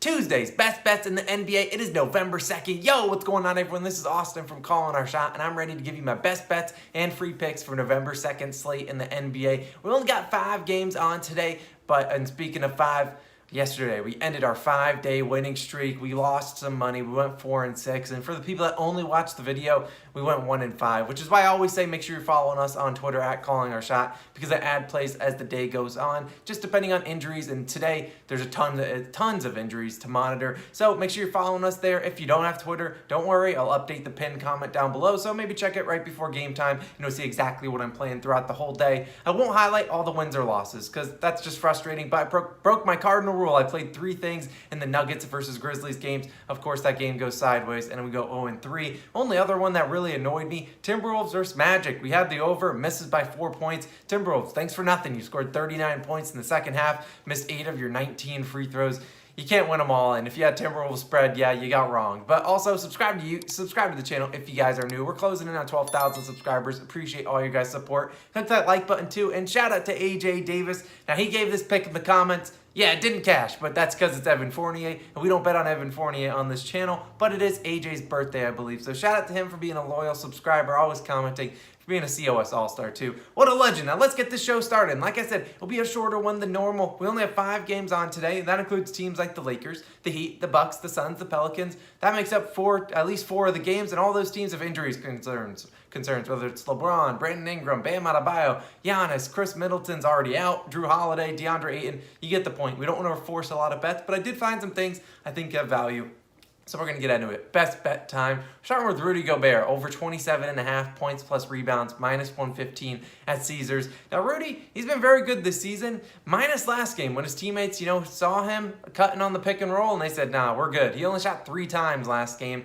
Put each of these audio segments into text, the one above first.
Tuesday's best bets in the NBA. It is November 2nd. Yo, what's going on, everyone? This is Austin from Calling Our Shot, and I'm ready to give you my best bets and free picks for November 2nd slate in the NBA. We only got 5 games on today, and speaking of 5, yesterday we ended our 5-day winning streak. We lost some money. We went 4-6, and for the people that only watched the video, we went 1-5, which is why I always say make sure you're following us on Twitter at Calling Our Shot, because I add plays as the day goes on, just depending on injuries. And today there's tons of injuries to monitor, so make sure you're following us there. If you don't have Twitter, don't worry, I'll update the pinned comment down below, so maybe check it right before game time and you'll see exactly what I'm playing throughout the whole day. I won't highlight all the wins or losses because that's just frustrating, but I broke my cardinal rule. I played 3 things in the Nuggets versus Grizzlies games. Of course, that game goes sideways and we go 0-3. Only other one that really annoyed me, Timberwolves versus Magic. We had the over, misses by 4 points. Timberwolves, thanks for nothing. You scored 39 points in the second half, missed 8 of your 19 free throws. You can't win them all, and if you had Timberwolves spread, yeah, you got wrong. But also, subscribe to the channel if you guys are new. We're closing in on 12,000 subscribers. Appreciate all your guys' support. Click that like button too, and shout out to AJ Davis. Now, he gave this pick in the comments. Yeah, it didn't cash, but that's because it's Evan Fournier, and we don't bet on Evan Fournier on this channel, but it is AJ's birthday, I believe. So shout out to him for being a loyal subscriber, always commenting, for being a COS All-Star too. What a legend. Now let's get this show started. And like I said, it'll be a shorter one than normal. We only have 5 games on today, and that includes teams like the Lakers, the Heat, the Bucks, the Suns, the Pelicans. That makes up at least 4 of the games, and all those teams have injuries concerns, whether it's LeBron, Brandon Ingram, Bam Adebayo, Giannis, Chris Middleton's already out, Drew Holiday, DeAndre Ayton. You get the point. We don't want to force a lot of bets, but I did find some things I think have value. So we're going to get into it. Best bet time. Starting with Rudy Gobert, over 27.5 points plus rebounds, minus 115 at Caesars. Now, Rudy, he's been very good this season, minus last game when his teammates, saw him cutting on the pick and roll, and they said, nah, we're good. He only shot 3 times last game,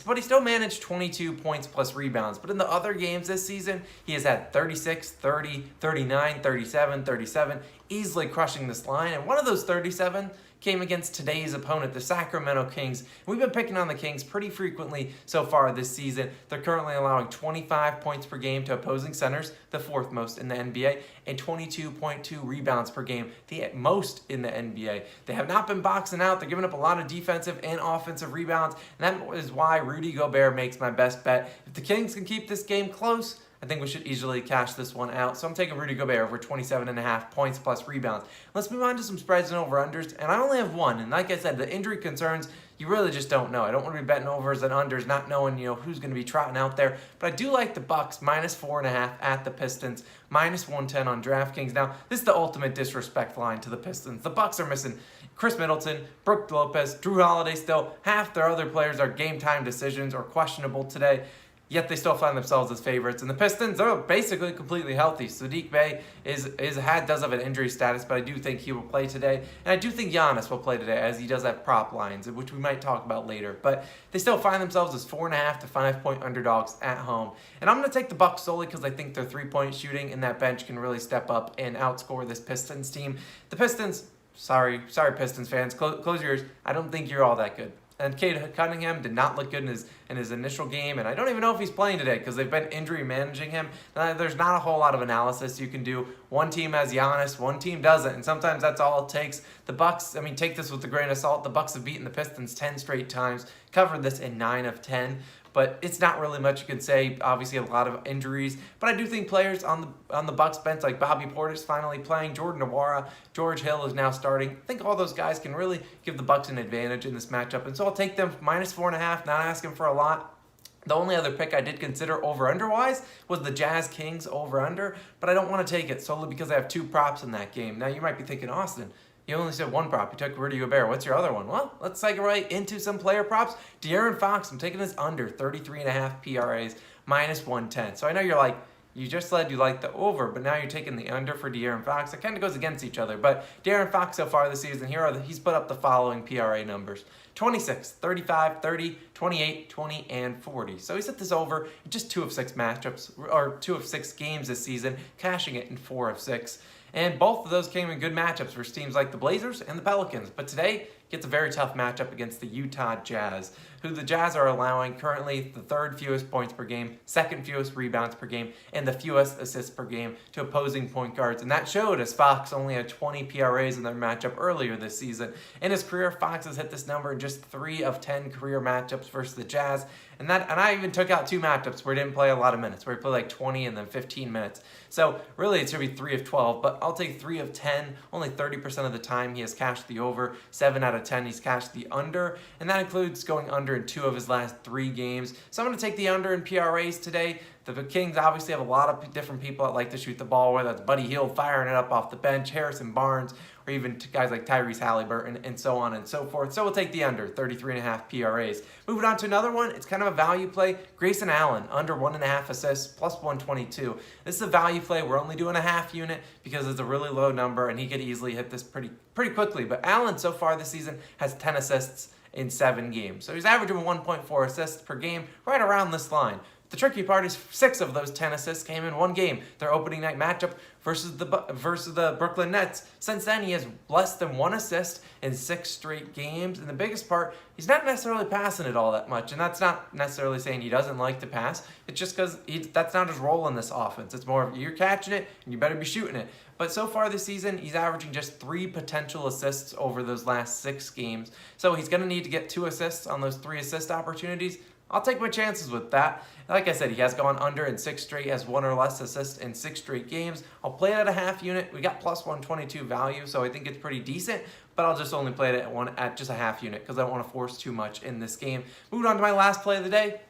but he still managed 22 points plus rebounds. But in the other games this season, he has had 36, 30, 39, 37, 37, easily crushing this line. And one of those 37 came against today's opponent, the Sacramento Kings. We've been picking on the Kings pretty frequently so far this season. They're currently allowing 25 points per game to opposing centers, the 4th most in the NBA, and 22.2 rebounds per game, the most in the NBA. They have not been boxing out. They're giving up a lot of defensive and offensive rebounds, and that is why Rudy Gobert makes my best bet. If the Kings can keep this game close, I think we should easily cash this one out. So I'm taking Rudy Gobert over 27.5 points plus rebounds. Let's move on to some spreads and over-unders. And I only have one. And like I said, the injury concerns, you really just don't know. I don't want to be betting overs and unders, not knowing who's going to be trotting out there. But I do like the Bucks, minus 4.5 at the Pistons, minus 110 on DraftKings. Now, this is the ultimate disrespect line to the Pistons. The Bucks are missing Chris Middleton, Brook Lopez, Drew Holiday still. Half their other players are game-time decisions or questionable today. Yet they still find themselves as favorites. And the Pistons are basically completely healthy. Sadiq Bey does have an injury status, but I do think he will play today. And I do think Giannis will play today, as he does have prop lines, which we might talk about later. But they still find themselves as 4.5 to 5-point underdogs at home. And I'm going to take the Bucks solely because I think their 3-point shooting and that bench can really step up and outscore this Pistons team. The Pistons, sorry Pistons fans, close your ears. I don't think you're all that good. And Cade Cunningham did not look good in his initial game, and I don't even know if he's playing today because they've been injury managing him. There's not a whole lot of analysis you can do. One team has Giannis, one team doesn't, and sometimes that's all it takes. The Bucks, take this with a grain of salt. The Bucks have beaten the Pistons 10 straight times, covered this in 9 of 10. But it's not really much you can say. Obviously, a lot of injuries. But I do think players on the Bucks bench, like Bobby Portis finally playing, Jordan Nwora, George Hill is now starting. I think all those guys can really give the Bucks an advantage in this matchup. And so I'll take them minus 4.5, not asking for a lot. The only other pick I did consider over-under-wise was the Jazz Kings over-under, but I don't want to take it solely because I have 2 props in that game. Now, you might be thinking, Austin, you only said 1 prop. You took Rudy Gobert. What's your other one? Well, let's take it right into some player props. De'Aaron Fox, I'm taking his under 33.5 PRAs, minus 110. So I know you're like, you just said you like the over, but now you're taking the under for De'Aaron Fox. It kind of goes against each other. But De'Aaron Fox so far this season, he's put up the following PRA numbers: 26, 35, 30, 28, 20, and 40. So he's hit this over in just 2 of 6 matchups, or 2 of 6 games this season, cashing it in 4 of 6. And both of those came in good matchups for teams like the Blazers and the Pelicans. But today, gets a very tough matchup against the Utah Jazz, who the Jazz are allowing currently the third fewest points per game, second fewest rebounds per game, and the fewest assists per game to opposing point guards. And that showed as Fox only had 20 PRAs in their matchup earlier this season. In his career, Fox has hit this number in just 3 of 10 career matchups versus the Jazz. And I even took out 2 matchups where he didn't play a lot of minutes, where he played like 20 and then 15 minutes. So really it should be 3 of 12, but I'll take 3 of 10. Only 30% of the time he has cashed the over. 7 out of 10 he's cashed the under, and that includes going under in 2 of his last 3 games. So I'm going to take the under in PRAs today. The Kings obviously have a lot of different people that like to shoot the ball, whether that's Buddy Hield firing it up off the bench, Harrison Barnes, or even guys like Tyrese Halliburton, and so on and so forth. So we'll take the under, 33.5 PRAs. Moving on to another one, it's kind of a value play. Grayson Allen, under 1.5 assists, plus 122. This is a value play. We're only doing a half unit because it's a really low number, and he could easily hit this pretty quickly. But Allen, so far this season, has 10 assists in 7 games. So he's averaging 1.4 assists per game, right around this line. The tricky part is 6 of those 10 assists came in one game, their opening night matchup versus the Brooklyn Nets. Since then, he has less than 1 assist in 6 straight games. And the biggest part, he's not necessarily passing it all that much. And that's not necessarily saying he doesn't like to pass. It's just because that's not his role in this offense. It's more of you're catching it and you better be shooting it. But so far this season, he's averaging just 3 potential assists over those last 6 games. So he's going to need to get 2 assists on those 3 assist opportunities. I'll take my chances with that. Like I said, he has gone under in 6 straight, has 1 or less assists in 6 straight games. I'll play it at a half unit. We got plus 122 value, so I think it's pretty decent, but I'll just only play it at just a half unit because I don't want to force too much in this game. Moving on to my last play of the day,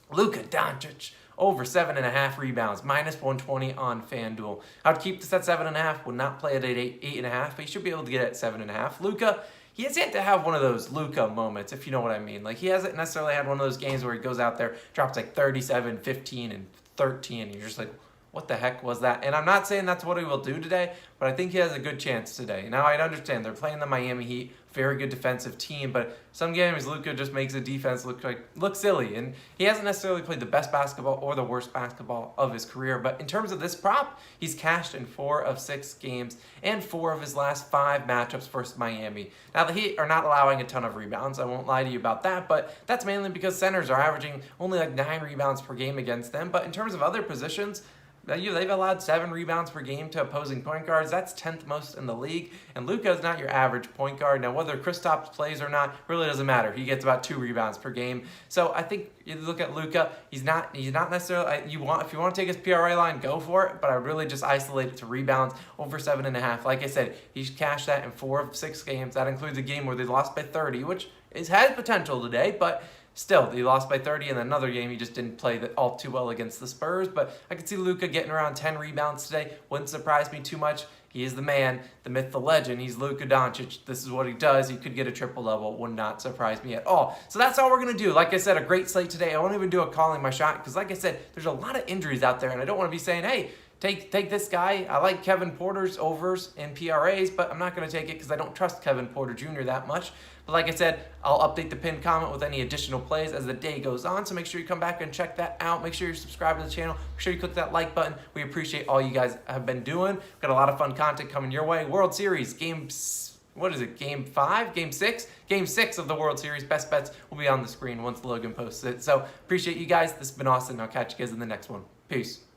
Luka Doncic. Over 7.5 rebounds, minus 120 on FanDuel. I would keep this at 7.5, would not play it at 8.5, but you should be able to get it at 7.5. Luka, he has yet to have one of those Luka moments, if you know what I mean. Like, he hasn't necessarily had one of those games where he goes out there, drops like 37, 15, and 13, and you're just like, what the heck was that? And I'm not saying that's what he will do today, but I think he has a good chance today. Now, I understand they're playing the Miami Heat, very good defensive team, but some games Luka just makes the defense look silly, and he hasn't necessarily played the best basketball or the worst basketball of his career. But in terms of this prop, he's cashed in 4 of 6 games and 4 of his last 5 matchups versus Miami. Now, the Heat are not allowing a ton of rebounds. I won't lie to you about that, but that's mainly because centers are averaging only like 9 rebounds per game against them. But in terms of other positions, they've allowed 7 rebounds per game to opposing point guards. That's 10th most in the league. And Luka is not your average point guard. Now, whether Kristaps plays or not really doesn't matter. He gets about 2 rebounds per game. So I think you look at Luka. He's not necessarily. If you want to take his PRA line, go for it. But I really just isolate it to rebounds over 7.5. Like I said, he's cashed that in 4 of 6 games. That includes a game where they lost by 30, which has potential today, but. Still, he lost by 30 in another game. He just didn't play all too well against the Spurs. But I could see Luka getting around 10 rebounds today. Wouldn't surprise me too much. He is the man, the myth, the legend. He's Luka Doncic. This is what he does. He could get a triple-double. Would not surprise me at all. So that's all we're going to do. Like I said, a great slate today. I won't even do a calling my shot because, like I said, there's a lot of injuries out there. And I don't want to be saying, hey, take this guy. I like Kevin Porter's overs and PRAs, but I'm not going to take it because I don't trust Kevin Porter Jr. that much. But like I said, I'll update the pinned comment with any additional plays as the day goes on. So make sure you come back and check that out. Make sure you're subscribed to the channel. Make sure you click that like button. We appreciate all you guys have been doing. We've got a lot of fun content coming your way. World Series, Game 5? Game 6? Game 6 of the World Series. Best bets will be on the screen once Logan posts it. So appreciate you guys. This has been Austin. I'll catch you guys in the next one. Peace.